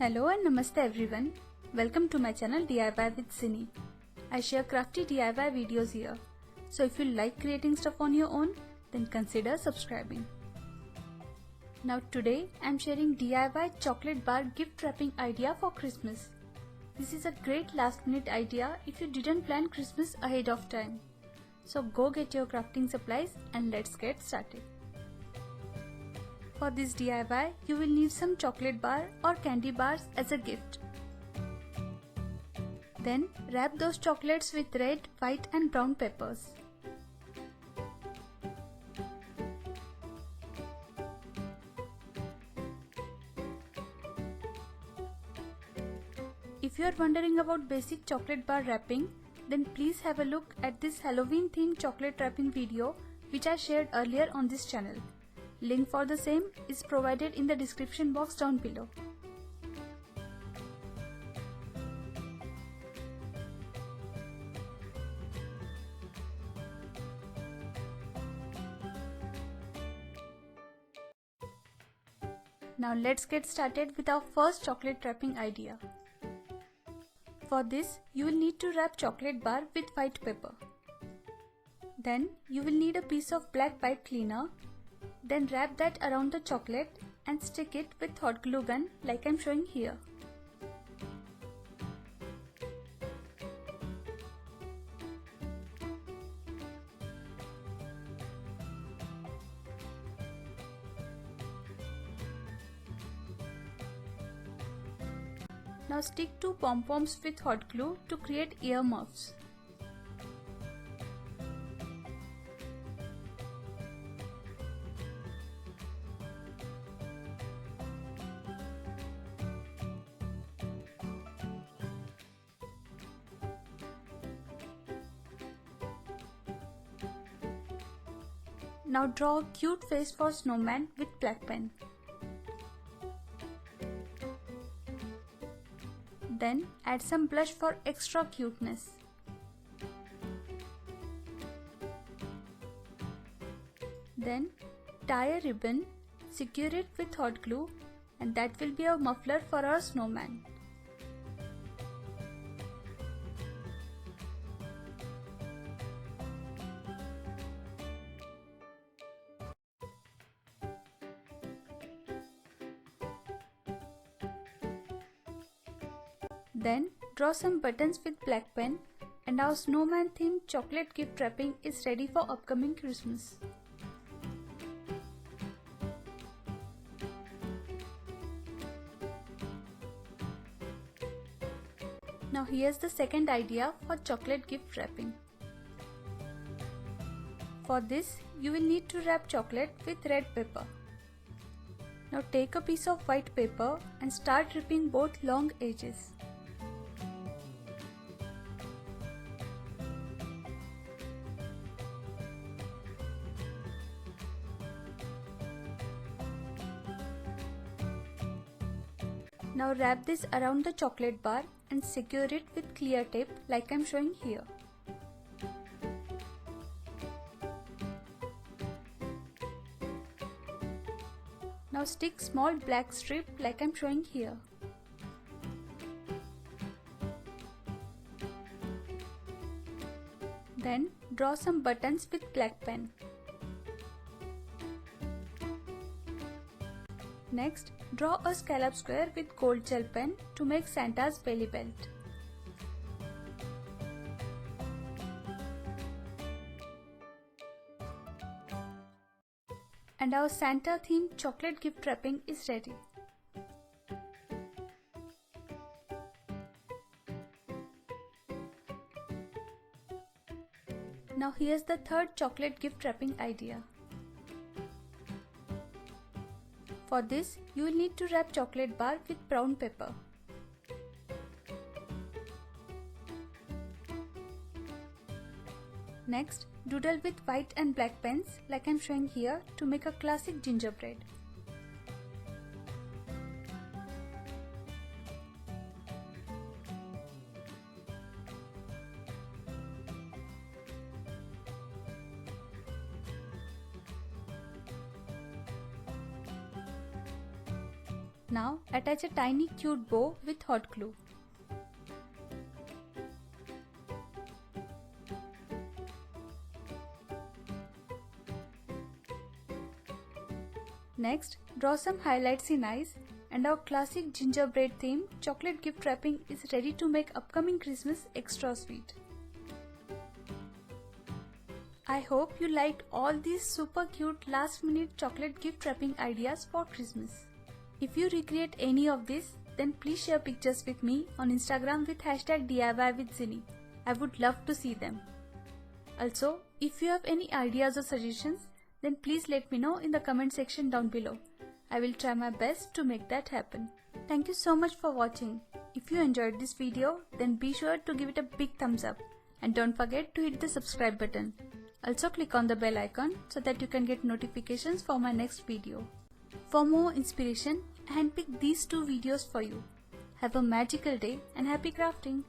Hello and namaste everyone. Welcome to my channel DIY with Cine. I share crafty DIY videos here. So if you like creating stuff on your own, then consider subscribing. Now today I am sharing DIY chocolate bar gift wrapping idea for Christmas. This is a great last minute idea if you didn't plan Christmas ahead of time. So go get your crafting supplies and let's get started. For this DIY, you will need some chocolate bar or candy bars as a gift. Then wrap those chocolates with red, white and brown peppers. If you are wondering about basic chocolate bar wrapping, then please have a look at this Halloween themed chocolate wrapping video which I shared earlier on this channel. Link for the same is provided in the description box down below. Now let's get started with our first chocolate wrapping idea. For this, you will need to wrap chocolate bar with white paper. Then you will need a piece of black pipe cleaner. Then wrap that around the chocolate and stick it with hot glue gun like I am showing here. Now stick two pom-poms with hot glue to create earmuffs. Now draw a cute face for Snowman with black pen. Then add some blush for extra cuteness. Then tie a ribbon, secure it with hot glue, and that will be a muffler for our snowman. Then draw some buttons with black pen and our snowman themed chocolate gift wrapping is ready for upcoming Christmas. Now here's the second idea for chocolate gift wrapping. For this, you will need to wrap chocolate with red paper. Now take a piece of white paper and start ripping both long edges. Now wrap this around the chocolate bar and secure it with clear tape like I am showing here. Now stick small black strip like I am showing here. Then draw some buttons with black pen. Next, draw a scallop square with gold gel pen to make Santa's belly belt. And our Santa themed chocolate gift wrapping is ready. Now here's the third chocolate gift wrapping idea. For this, you will need to wrap chocolate bar with brown paper. Next, doodle with white and black pens like I am showing here to make a classic gingerbread. Now attach a tiny cute bow with hot glue. Next, draw some highlights in eyes, and our classic gingerbread theme chocolate gift wrapping is ready to make upcoming Christmas extra sweet. I hope you liked all these super cute last minute chocolate gift wrapping ideas for Christmas. If you recreate any of this, then please share pictures with me on Instagram with hashtag DIYWithZinny. I would love to see them. Also, if you have any ideas or suggestions, then please let me know in the comment section down below. I will try my best to make that happen. Thank you so much for watching. If you enjoyed this video, then be sure to give it a big thumbs up and don't forget to hit the subscribe button. Also click on the bell icon so that you can get notifications for my next video. For more inspiration, I handpicked these two videos for you. Have a magical day and happy crafting!